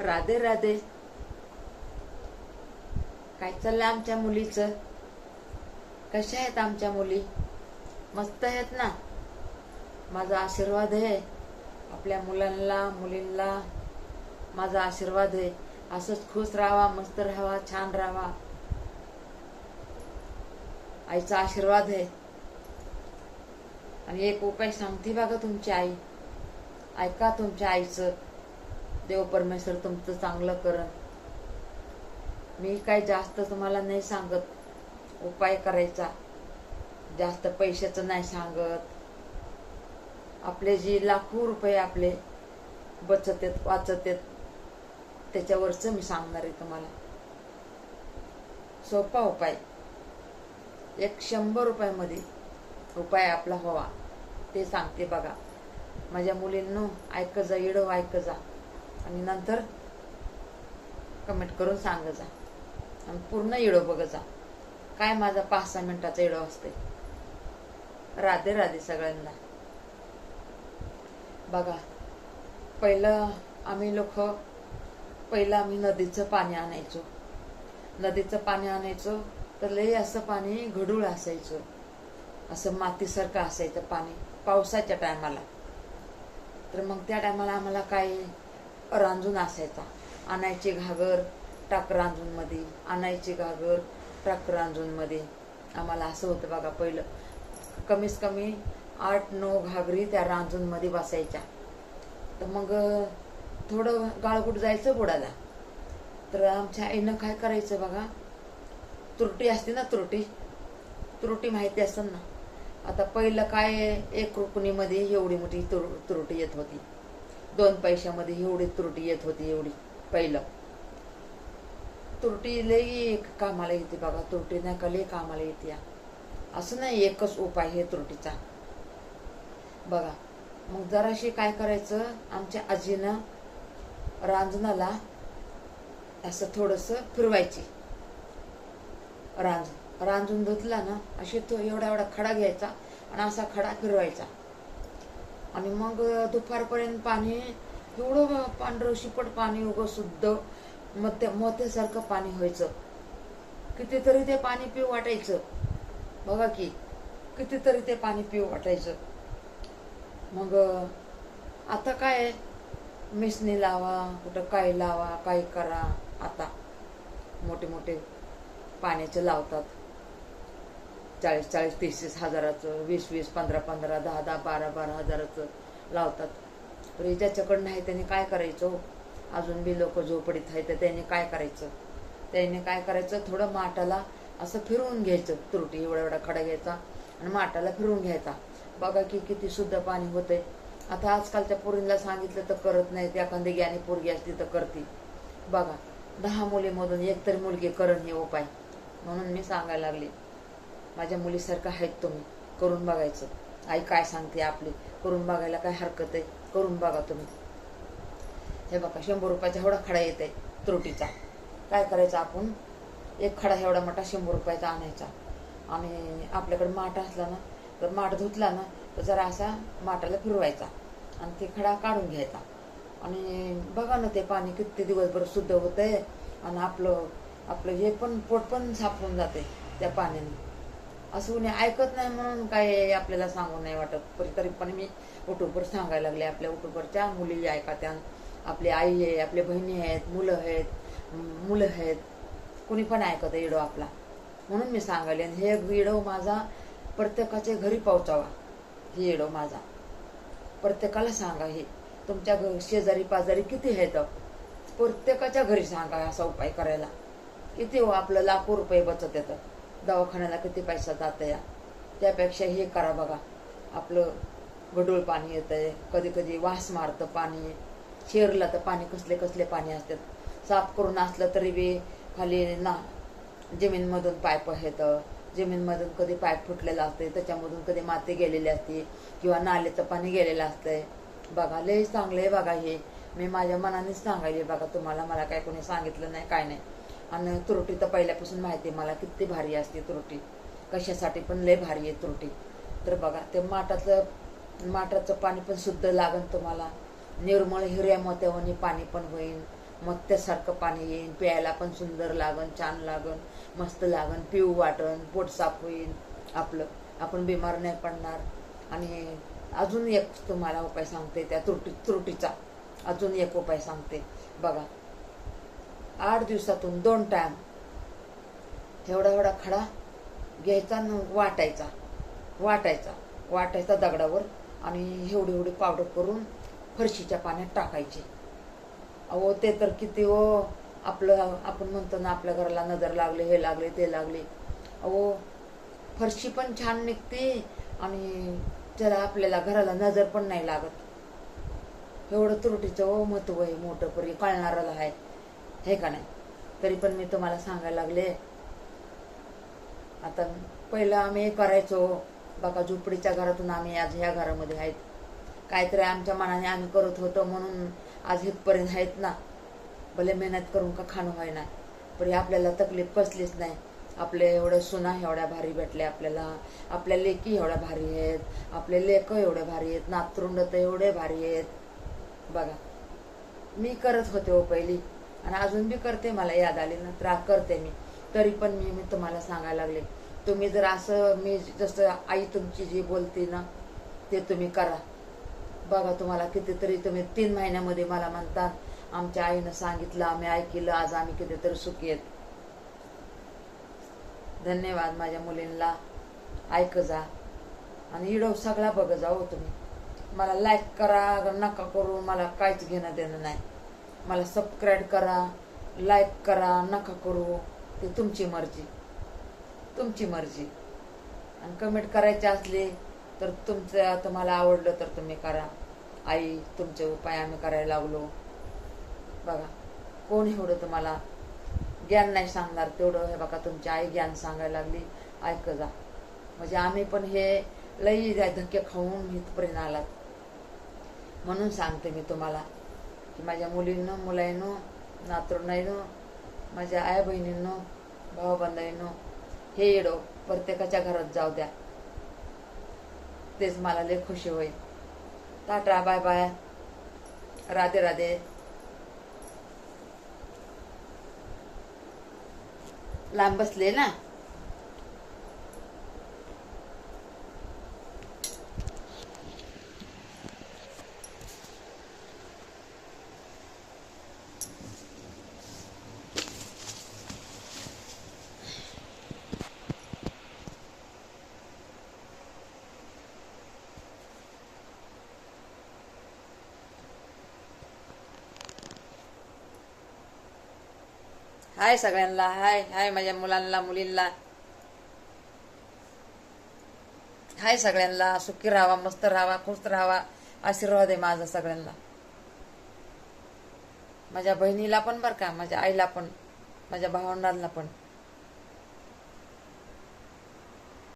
राधे राधे. काय चाललंय आमच्या मुलीचं? कशा आहेत आमच्या मुली? मस्त आहेत ना? माझा आशीर्वाद आहे आपल्या मुलांना मुलींना. माझा आशीर्वाद आहे. असंच खुश राहावा, मस्त राहावा, छान राहावा. आईचा आशीर्वाद आहे. आणि एक उपाय सांगते बघा तुमची आई. ऐका तुमच्या आईचं. देव परमेश्वर तुमचं चांगलं करन. मी काय जास्त तुम्हाला नाही सांगत उपाय करायचा. जास्त पैशाचं नाही सांगत. आपले जे लाखो रुपये आपले बचत आहेत, वाचत आहेत, त्याच्यावरचं मी सांगणार आहे तुम्हाला. सोपा उपाय. एक 100 रुपयामध्ये उपाय आपला व्हावा ते सांगते बघा. माझ्या मुलींनो ऐक जा, इडो ऐक जा, आणि नंतर कमेंट करून सांग जा, आणि पूर्ण इडो बघ जा. काय माझा 5-6 मिनिटाचा इडो असते. राधे राधे सगळ्यांना. बघा, पहिलं आम्ही नदीचं पाणी आणायचो. नदीचं पाणी आणायचो तर लई असं पाणी गढूळ असायचं, असं मातीसारखं असायचं पाणी पावसाच्या टायमाला. तर मग त्या टायमाला आम्हाला काय रांजून असायचा. आणायची घागर टाक रांजून मध्ये, आणायची घागर टाक रांजून मध्ये. आम्हाला असं होतं बघा. पहिलं कमीत कमी 8-9 घागरी त्या रांजून मध्ये बसायच्या. तर मग थोडं गाळगुट जायचं बुडाला. तर आमच्या आईनं काय करायचं बघा. तुरटी असते ना, तुरटी माहिती असेल ना. आता पहिलं काय 1 रुपयामध्ये एवढी मोठी तुरटी येत होती. 2 पैशामध्ये एवढी तुरटी येत होती. एवढी पहिलं तुरटी लई कामाला येते बघा. तुरटी नाही का लई कामाला येते. असं नाही एकच उपाय हे तुरटीचा बघा. मग जराशी काय करायचं, आमच्या आजीनं रांजणाला असं थोडंसं फिरवायची. रांजून धुतला ना, अशी तो एवढा खडा घ्यायचा आणि असा खडा फिरवायचा. आणि मग दुपारपर्यंत पाणी एवढं पांढरं शिपट पाणी, उगं शुद्ध मोत्यासारखं पाणी व्हायचं. कितीतरी ते पाणी पिऊ वाटायचं बघा की. कितीतरी ते पाणी पिऊ वाटायचं. मग आता काय मिसनी लावा, कुठं काय लावा, काय करा. आता मोठे पाण्याचं लावतात. 40-40, 30-30 हजाराचं, 20-20, 15-15, 10-10, 12-12 हजाराचं लावतात. तर ज्याच्याकडं नाही त्याने काय करायचं. अजून बी लोक झोपडीत आहेत तर त्यांनी काय करायचं, थोडं माठाला असं फिरवून घ्यायचं. तुरटी एवढा खडा घ्यायचा आणि माठाला फिरवून घ्यायचा. बघा की किती शुद्ध पाणी होतंय. आता आजकालच्या पोरींना सांगितलं तर करत नाहीत. एखादी ज्ञानी पोरगी असली तर करते बघा. 10 मुलीमधून 1 तरी मुलगी करण हे उपाय. म्हणून मी सांगायला लागले. माझ्या मुलीसारखं आहेत तुम्ही, करून बघायचं. आई काय सांगते आपली, करून बघायला काय हरकत आहे. करून बघा तुम्ही. हे बघा 100 रुपयाचा एवढा खडा येत आहे तुरटीचा. काय करायचं, आपण 1 खडा एवढा मोठा 100 रुपयाचा आणायचा. आणि आपल्याकडे माठ असला ना, तर माठ धुतला ना, तर जरा असा माठाला फिरवायचा आणि ते खडा काढून घ्यायचा. आणि बघा ना ते पाणी किती दिवसभर शुद्ध होतंय. आणि आपलं हे पण पोट पण साफ होऊन जाते त्या पाण्याने. असं कोणी ऐकत नाही म्हणून काय आपल्याला सांगू नाही वाटत. तरी पण मी युट्यूबवर सांगायला लागले. आपल्या युट्यूबवरच्या मुली ऐका त्या. आपली आई आहे, आपल्या बहिणी आहेत, मुलं आहेत, कुणी पण ऐकत इडो आपला. म्हणून मी सांगायले. हे इडो माझा प्रत्येकाच्या घरी पोहोचावा. हे इडो माझा प्रत्येकाला सांगा. हे तुमच्या शेजारी पाजारी किती आहेत, प्रत्येकाच्या घरी सांगा असा उपाय करायला. किती हो, आपलं लाखो रुपये बचत येतं. दवाखान्याला किती पैसा जात या, त्यापेक्षा हे करा बघा. आपलं गढूळ पाणी येतंय, कधी कधी वास मारतं पाणी. शेरला तर पाणी कसले पाणी असतात. साफ करून असलं तरी बी खाली ना जमीनमधून पाईप येतं. जमीनमधून कधी पाईप फुटलेला असते, त्याच्यामधून कधी माती गेलेली असते, किंवा नाल्याचं पाणी गेलेलं असतंय. बघा लय चांगलं आहे बघा. हे मी माझ्या मनानेच सांगायले बघा तुम्हाला. मला काय कोणी सांगितलं नाही, काय नाही. आणि तुरटी तर पहिल्यापासून माहिती मला किती भारी असते तुरटी. कशासाठी पण लय भारी आहे तुरटी. तर बघा ते माठाचं पाणी पण शुद्ध लागन तुम्हाला. निर्मळ हिऱ्या मोत्यावानी पाणी पण होईल. मत्यासारखं पाणी येईन, प्यायला पण सुंदर लागन, छान लागन, मस्त लागन, पिऊ वाटन, पोट साफ होईल आपलं, आपण बिमार नाही पडणार. आणि अजून एक तुम्हाला उपाय सांगते त्या त्रुटीचा, अजून एक उपाय सांगते बघा. 8 दिवसातून 2 टाइम एवढा एवढा खडा घ्यायचा आणि वाटायचा दगडावर, आणि एवढी एवढी पावडर करून फरशीच्या पाण्यात टाकायची. अहो ते तर किती हो, आपलं आपण म्हणतो ना आपल्या घराला नजर लागले, हे लागले, ते लागले. अहो फरशी पण छान निघते आणि त्याला आपल्याला घराला नजर पण नाही लागत. एवढं त्रुटीचं महत्व आहे, मोठं परी कळणारला आहे, हे का नाही. तरी पण मी तुम्हाला सांगायला लागले. आता पहिलं आम्ही करायचो बघा, झोपडीच्या घरातून आम्ही आज ह्या घरामध्ये आहेत. काहीतरी आमच्या मनाने आम्ही करत होतो म्हणून आज इथपर्यंत आहेत ना. भले मेहनत करून का खाणं व्हायना, पण आपल्याला तकलीफ कसलीच नाही. आपले एवढ्या सुना एवढ्या भारी भेटल्या आपल्याला, आपल्या लेकी एवढ्या भारी आहेत, आपले लेक एवढे भारी आहेत, नातरुंड तर एवढे भारी आहेत. बघा मी करत होते हो पहिली, आणि अजून बी करते, मला याद आली ना तर करते मी. तरी पण मी तुम्हाला सांगायला लागले, तुम्ही जर असं मी जसं आई तुमची जी बोलते ना ते तुम्ही करा. बघा तुम्हाला कितीतरी, तुम्ही 3 महिन्यामध्ये मला म्हणता आमच्या आईनं सांगितलं, आम्ही ऐकलं, आज आम्ही कितीतरी सुखी आहेत. धन्यवाद माझ्या मुलींना. ऐक जा आणि व्हिडिओ सगळा बघ जाओ तुम्ही. मला लाईक करा नका करू, मला काहीच घेणं देणं नाही. मला सबस्क्राईब करा, लाईक करा नका करू, ते तुमची मर्जी. आणि कमेंट करायचे असले तर तुमचं तुम्हाला आवडलं तर तुम्ही करा. आई तुमचे उपाय आम्ही करायला लागलो. बघा कोण एवढं तुम्हाला ज्ञान नाही सांगणार तेवढं, हे बघा तुमची आई ज्ञान सांगायला लागली. ऐक जा, म्हणजे आम्ही पण हे लई धक्के खाऊन इथपर्यंत आलात. म्हणून सांगते मी तुम्हाला की माझ्या मुलींनो, मुलांनो, नातरुंडांनो, माझ्या आई बहिणींनो, भाऊ बंधांनो, हे येडो प्रत्येकाच्या घरात जाऊ द्या. तेच मला लई खुशी होईल. Ta-ta, bye bye, Radhe Radhe. लांब बसले ना. हाय सगळ्यांना, हाय हाय माझ्या मुलांना, मुलींना, हाय सगळ्यांना. सुखी राहावा, मस्त राहावा, खुश राहावा, आशीर्वाद आहे माझा सगळ्यांना. माझ्या बहिणीला पण बरं का, माझ्या आईला पण, माझ्या भावंडांना पण.